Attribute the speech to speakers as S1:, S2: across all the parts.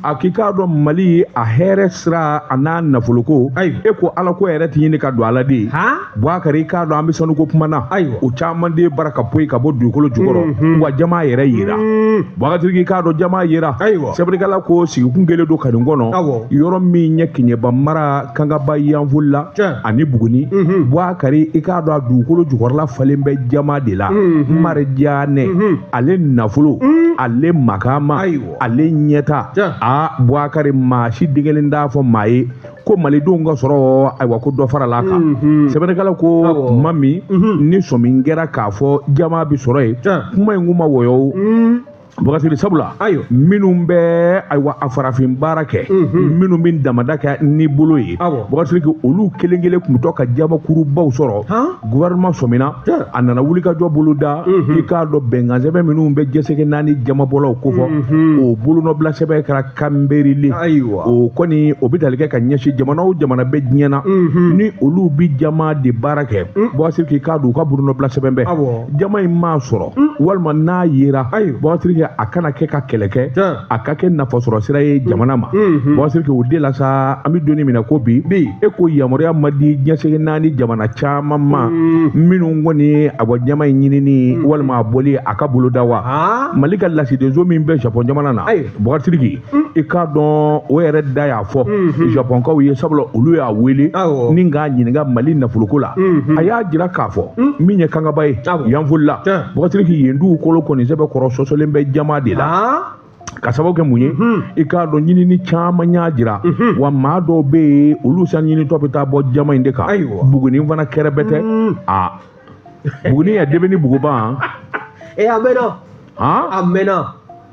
S1: A k'i k'a dɔn Mali a hɛrɛ sira a n'a nafoloko e ko Ala ko yɛrɛ tɛ ɲini ka don Ala de ye Boubacar i k'a dɔn an bɛ sanuko kuma na o caman de bara ka bɔ ka bɔ dugukolo jukɔrɔ wa jama yɛrɛ yera Boubacar k'i k'a dɔn jama yera sɛbɛnnikɛla ko sigikun kelen don Kanin kɔnɔ yɔrɔ min ɲɛ Kiɲɛba mara Kangaba Yanfoli la ani Buguni Boubacar i k'a dɔn a dugukolo jukɔrɔla falen bɛ jama de la Marijanɛ ale nafolo ale makama ale ɲɛta Boubacar maa si degelen t'a fɔ maa ye ko malidenw ka sɔrɔ ayiwa ko dɔ fara la kan sɛbɛnnikɛla ko tuma min ni sɔmi kɛra k'a fɔ jama bi sɔrɔ yen kuma in kun ma wɔyɔ Boubacar sabula minnu bɛ ayiwa a farafin baara kɛ minnu bɛ damada kɛ ni bolo ye Boubacar olu kelen kelen kun tɔ ka jamakurubaw sɔrɔ gouvernement sɔmina a nana wuli ka jɔ bolo da i k'a dɔn bɛnkan sɛbɛn minnu bɛ jɛsɛgɛ naani jamabɔlaw ko fɔ o bolonɔbila sɛbɛn kɛra kanberele o kɔni o bɛ tali kɛ ka ɲɛsin jamana o jamana bɛ diɲɛ na ni olu bi jama de baara kɛ Boubacar k'a dɔn u ka bolonɔbila sɛbɛn bɛɛ jama in m'a sɔrɔ walima n'a yera Boubacar a kana kɛ ka kɛlɛ kɛ a ka kɛ nafasɔrɔ sira ye jamana ma Boubacar o de la sa an bɛ donni minɛ ko bi e ko yamaruya ma di diɲɛsegin naani jamana caman ma minnu kɔni a bɔ jama in ɲinini walima a bɔli a ka bolo da wa Mali ka lasidenso min bɛ Japon jamana na Boubacar i k'a dɔn o yɛrɛ da y'a fɔ Japonkaw ye sabula olu y'a wele ni k'a ɲininka Mali nafoloko la a y'a jira k'a fɔ min ye Kangaba ye Yanfoli la Boubacar yen dugukolo kɔni sɛbɛn kɔrɔ sɔsɔlen bɛ jama de la ka sababu kɛ mun ye i k'a dɔn ɲinini caman y'a jira wa maa dɔw bɛ yen olu san ɲinitɔ bɛ taa bɔ jama in de kan Buguni fana kɛrɛ bɛ tɛ Buguni ya debe ni Buguba
S2: a mɛnna a mɛnna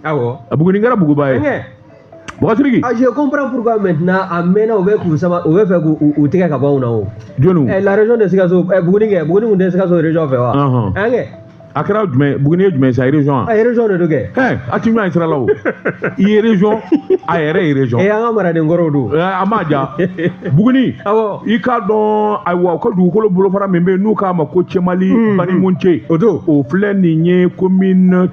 S2: awɔ
S1: Buguni kɛra Buguba ye Boubacar
S2: je comprends pourquoi maintenant a mɛnna u bɛ k'u fɛ k'u tigɛ ka bɔ anw na o
S1: jɔnni
S2: la région de Sikaso Buguni kun tɛ Sikaso région fɛ wa
S1: a kɛra jumɛn Buguni ye jumɛn sa région
S2: région de do kɛ
S1: a ti ɲɔgɔn sira la o i ye région a yɛrɛ ye région
S2: an ka maraden kɔrɔw don
S1: a m'a ja Buguni i k'a dɔn ayiwa u ka dugukolo bolofara min bɛ yen n'u k'a ma ko Cɛmali Banimonce o filɛ nin ye commune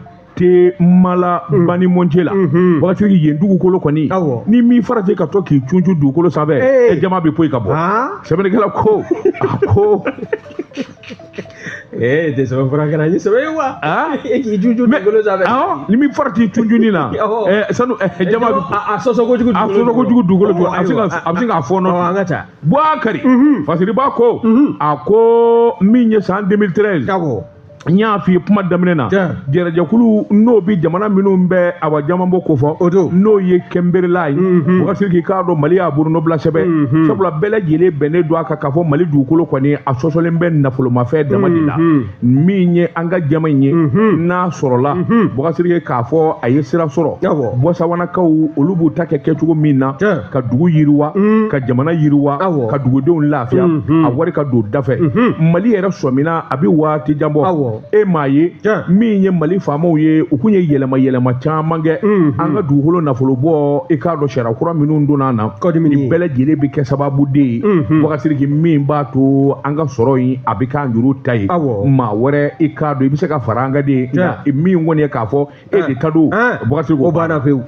S1: Mala Banimonce la Boubacar yen dugukolo kɔni ni min farati ka to k'i cuncu dugukolo sanfɛ jama bɛ poyi ka bɔ sɛbɛnnikɛla ko a ko
S2: tɛ sɛbɛn fura kɛra ni sɛbɛn ye wa e k'i cuncu dugukolo sanfɛ
S1: ni min farati cunjuni na sanu jama
S2: a sɔsɔ kojugu
S1: dugukolo jɔ a bɛ se k'a fɔ nɔ
S2: an ka taa
S1: Boubacar Fasiriba ko a ko min ye san 2013 n y'a f'i ye kuma daminɛ na jɛrɛjɛkulu n'o bi jamana minnu bɛ a wa jamabɔ ko fɔ n'o ye kɛnberela ye Boubacar k'i k'a dɔn Mali y'a bolonɔbila sɛbɛn sabula bɛɛ lajɛlen bɛnnen don a kan k'a fɔ Mali dugukolo kɔni a sɔsɔlen bɛ nafolomafɛn dama de la min ye an ka jama in ye n'a sɔrɔla Boubacar k'a fɔ a ye sira sɔrɔ bɔsawanakaw olu b'u ta kɛ kɛcogo min na ka dugu yiriwa ka jamana yiriwa ka dugudenw lafiya a wari ka don dafɛ Mali yɛrɛ sɔmina a bɛ waati jan bɔ e m'a ye min ye Mali faamaw ye u kun ye yɛlɛma caman kɛ an ka dugukolo nafolo bɔ i k'a dɔn sariya kura minnu donna na nin bɛɛ lajɛlen bɛ kɛ sababu de ye Boubacar min b'a to an ka sɔrɔ in a bɛ k'an juru ta ye maa wɛrɛ i k'a dɔn i bɛ se ka fara an ka de nka min kɔni ye k'a fɔ e de ka don Boubacar o banna pewu.